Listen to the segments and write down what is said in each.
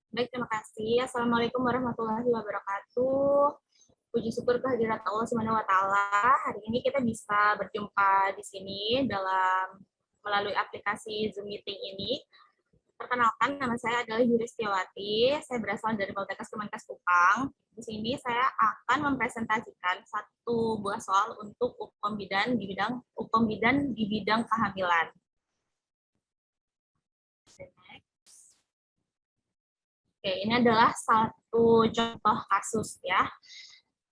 Baik, terima kasih. Assalamualaikum warahmatullahi wabarakatuh. Puji syukur kehadirat Allah Subhanahu wa taala. Hari ini kita bisa berjumpa di sini melalui aplikasi Zoom Meeting ini. Perkenalkan, nama saya adalah Yuristiawati. Saya berasal dari Poltekkes Kemenkes Kupang. Di sini saya akan mempresentasikan satu buah soal untuk UPOM bidan di bidang kehamilan. Oke, ini adalah satu contoh kasus ya.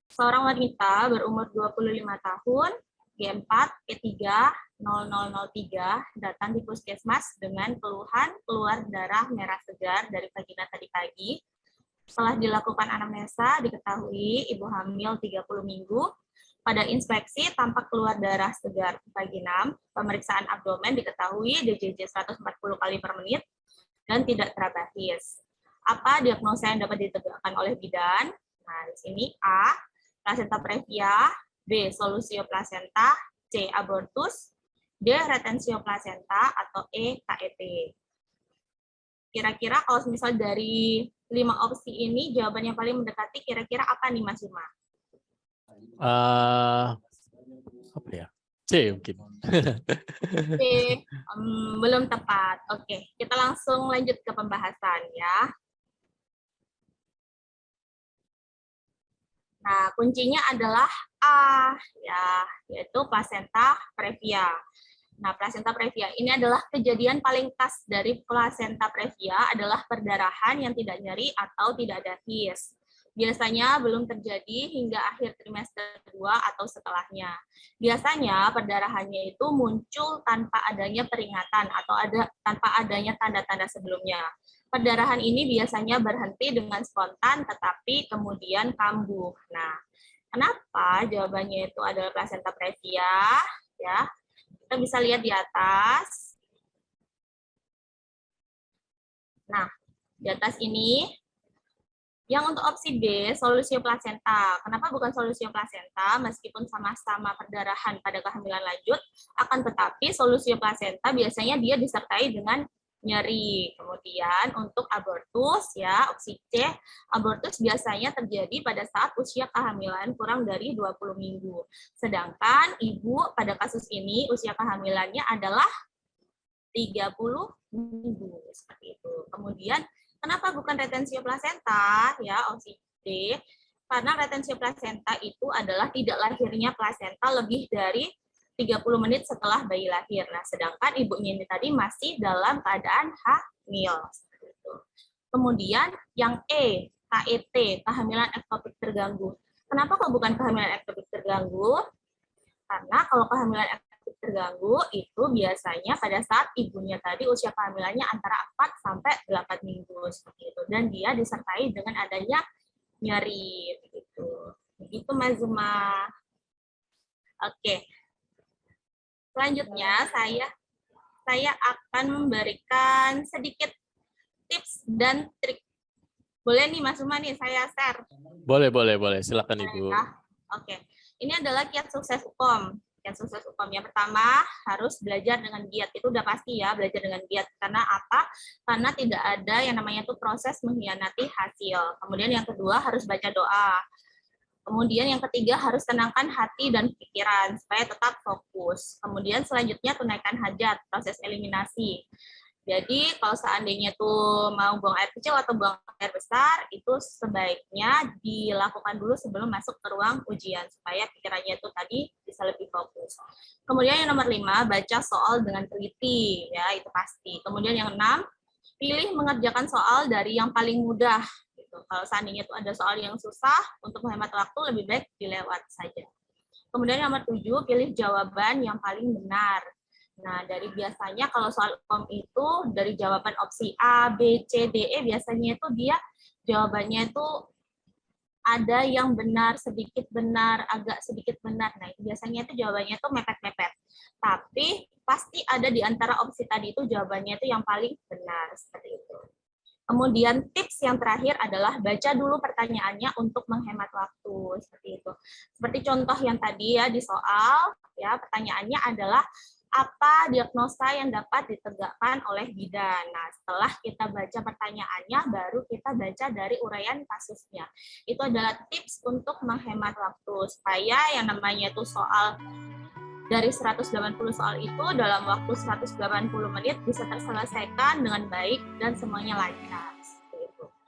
Seorang wanita berumur 25 tahun, G4, P3, 0003, datang di puskesmas dengan keluhan keluar darah merah segar dari vagina tadi pagi. Setelah dilakukan anamnesa, diketahui ibu hamil 30 minggu. Pada inspeksi, tampak keluar darah segar vagina. Pemeriksaan abdomen diketahui DJJ 140 kali per menit dan tidak terabahis. Apa diagnosa yang dapat ditegakkan oleh bidan? Nah, di sini A, plasenta previa, B, solusio plasenta, C, abortus, D, retensio plasenta, atau E, KET. Kira-kira kalau misal dari 5 opsi ini, jawaban yang paling mendekati kira-kira apa nih, Mas Zuma? Apa ya? C mungkin. C, belum tepat. Oke, kita langsung lanjut ke pembahasan ya. Nah, kuncinya adalah A, ya, yaitu plasenta previa. Nah, plasenta previa ini adalah kejadian paling khas dari plasenta previa adalah perdarahan yang tidak nyeri atau tidak ada his. Biasanya belum terjadi hingga akhir trimester 2 atau setelahnya. Biasanya perdarahannya itu muncul tanpa adanya peringatan atau tanpa adanya tanda-tanda sebelumnya. Perdarahan ini biasanya berhenti dengan spontan tetapi kemudian kambuh. Nah, kenapa jawabannya itu adalah plasenta previa? Ya, kita bisa lihat di atas. Nah, di atas ini, yang untuk opsi B, solusio plasenta. Kenapa bukan solusio plasenta? Meskipun sama-sama perdarahan pada kehamilan lanjut, akan tetapi solusio plasenta biasanya dia disertai dengan nyeri. Kemudian untuk abortus, ya opsi C, abortus biasanya terjadi pada saat usia kehamilan kurang dari 20 minggu. Sedangkan ibu pada kasus ini usia kehamilannya adalah 30 minggu seperti itu. Kemudian kenapa bukan retensio plasenta? Ya, opsi D. Karena retensio plasenta itu adalah tidak lahirnya plasenta lebih dari 30 menit setelah bayi lahir. Nah, sedangkan ibunya ini tadi masih dalam keadaan hamil. Seperti itu. Kemudian yang E, KET, kehamilan ektopik terganggu. Kenapa kok bukan kehamilan ektopik terganggu? Karena kalau kehamilan ektopik terganggu itu biasanya pada saat ibunya tadi usia kehamilannya antara 4 sampai 8 minggu seperti itu, dan dia disertai dengan adanya nyeri begitu. Begitu Mas Zuma. Oke. Selanjutnya saya akan memberikan sedikit tips dan trik. Boleh nih Mas Zuma nih saya share. Boleh. Silakan Ibu. Oke. Ini adalah kiat sukses UPOM. Kiat sukses UPOM yang pertama harus belajar dengan giat. Itu udah pasti ya, belajar dengan giat. Karena apa? Karena tidak ada yang namanya itu proses mengkhianati hasil. Kemudian yang kedua harus baca doa. Kemudian yang ketiga harus tenangkan hati dan pikiran supaya tetap fokus. Kemudian selanjutnya tunaikan hajat, proses eliminasi. Jadi kalau seandainya tuh mau buang air kecil atau buang air besar, itu sebaiknya dilakukan dulu sebelum masuk ke ruang ujian, supaya pikirannya itu tadi bisa lebih fokus. Kemudian yang nomor 5, baca soal dengan teliti, ya itu pasti. Kemudian yang 6, pilih mengerjakan soal dari yang paling mudah. Gitu. Kalau seandainya itu ada soal yang susah, untuk menghemat waktu lebih baik dilewat saja. Kemudian yang nomor 7, pilih jawaban yang paling benar. Nah, dari biasanya kalau soal UPOM itu dari jawaban opsi A, B, C, D, E biasanya itu dia jawabannya itu ada yang benar, sedikit benar, agak sedikit benar. Nah, biasanya itu jawabannya itu mepet-mepet. Tapi pasti ada di antara opsi tadi itu jawabannya itu yang paling benar seperti itu. Kemudian tips yang terakhir adalah baca dulu pertanyaannya untuk menghemat waktu seperti itu. Seperti contoh yang tadi ya di soal, ya pertanyaannya adalah apa diagnosa yang dapat ditegakkan oleh bidan. Nah, setelah kita baca pertanyaannya, baru kita baca dari uraian kasusnya. Itu adalah tips untuk menghemat waktu, supaya yang namanya itu soal dari 180 soal itu dalam waktu 180 menit bisa terselesaikan dengan baik dan semuanya lancar.